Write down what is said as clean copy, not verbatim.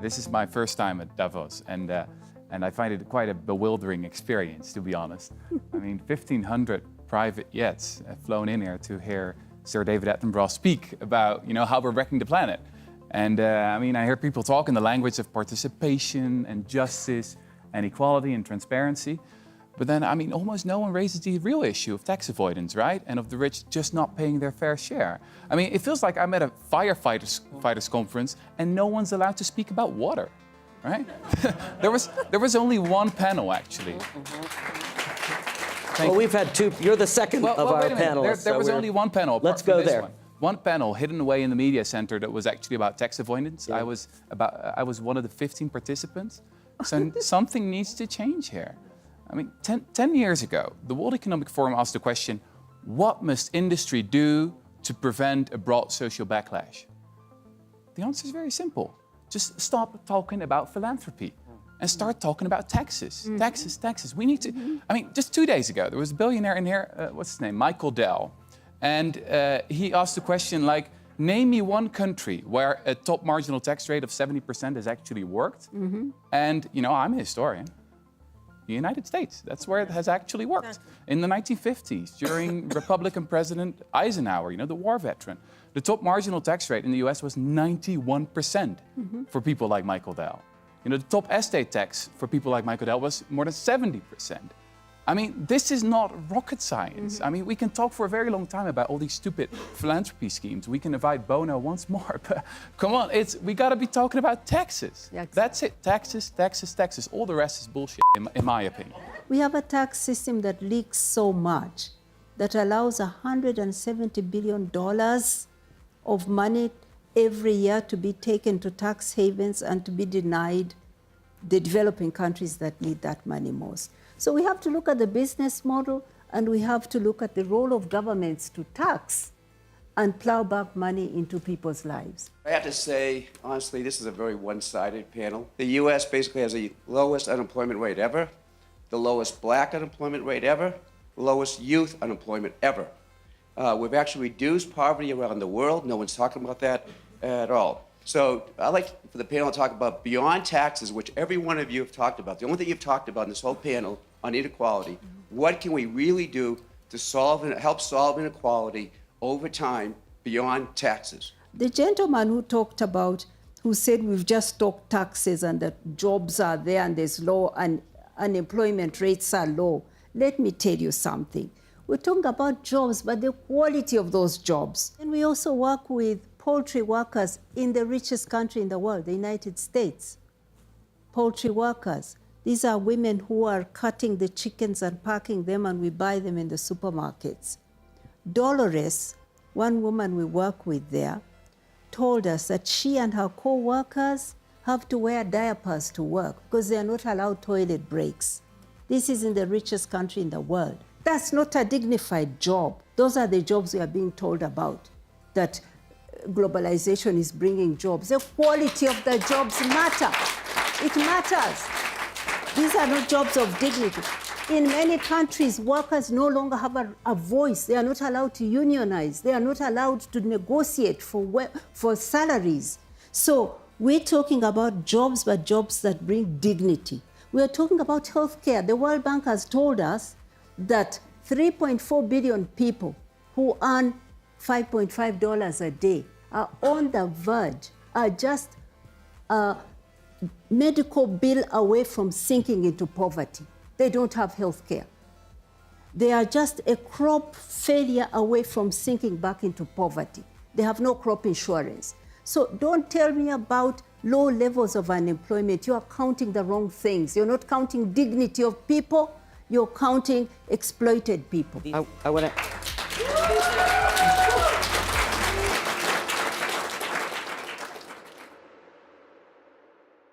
This is my first time at Davos, and I find it quite a bewildering experience, to be honest. I mean, 1,500 private jets have flown in here to hear Sir David Attenborough speak about, how we're wrecking the planet. And I mean, I hear people talk in the language of participation and justice and equality and transparency. But then, I mean, almost no one raises the real issue of tax avoidance, right? And of the rich just not paying their fair share. I mean, it feels like I'm at a firefighters conference and no one's allowed to speak about water, right? there was only one panel, actually. Well, we've had two. You're the second of our panelists. There was only one panel. Let's go there. One panel hidden away in the media center that was actually about tax avoidance. Yeah. I was one of the 15 participants. So something needs to change here. I mean, 10 years ago, the World Economic Forum asked the question, what must industry do to prevent a broad social backlash? The answer is very simple. Just stop talking about philanthropy and start talking about taxes. Taxes. We need to, I mean, just 2 days ago, there was a billionaire in here, what's his name? Michael Dell. And he asked the question like, name me one country where a top marginal tax rate of 70% has actually worked. And, I'm a historian. The United States, that's where it has actually worked. In the 1950s, during Republican President Eisenhower, the war veteran, the top marginal tax rate in the US was 91% for people like Michael Dell. The top estate tax for people like Michael Dell was more than 70%. I mean, this is not rocket science. I mean, we can talk for a very long time about all these stupid philanthropy schemes. We can invite Bono once more, but come on, we gotta be talking about taxes. Yeah, exactly. That's it, taxes. All the rest is bullshit, in my opinion. We have a tax system that leaks so much that allows $170 billion of money every year to be taken to tax havens and to be denied the developing countries that need that money most. So we have to look at the business model and we have to look at the role of governments to tax and plow back money into people's lives. I have to say, honestly, this is a very one-sided panel. The U.S. basically has the lowest unemployment rate ever, the lowest black unemployment rate ever, the lowest youth unemployment ever. We've actually reduced poverty around the world. No one's talking about that at all. So I'd like for the panel to talk about beyond taxes, which every one of you have talked about. The only thing you've talked about in this whole panel on inequality, what can we really do to help solve inequality over time beyond taxes? The gentleman who said we've just talked taxes and that jobs are there and there's low and unemployment rates are low. Let me tell you something. We're talking about jobs, but the quality of those jobs. And we also work with poultry workers in the richest country in the world, the United States. Poultry workers. These are women who are cutting the chickens and packing them, and we buy them in the supermarkets. Dolores, one woman we work with there, told us that she and her co-workers have to wear diapers to work because they are not allowed toilet breaks. This is in the richest country in the world. That's not a dignified job. Those are the jobs we are being told about, that globalization is bringing jobs. The quality of the jobs matter. It matters. These are not jobs of dignity. In many countries, workers no longer have a voice. They are not allowed to unionize. They are not allowed to negotiate for salaries. So we're talking about jobs, but jobs that bring dignity. We are talking about healthcare. The World Bank has told us that 3.4 billion people who earn $5.5 a day are on the verge, are just a medical bill away from sinking into poverty. They don't have health care. They are just a crop failure away from sinking back into poverty. They have no crop insurance. So don't tell me about low levels of unemployment. You are counting the wrong things. You're not counting dignity of people. You're counting exploited people. I want to...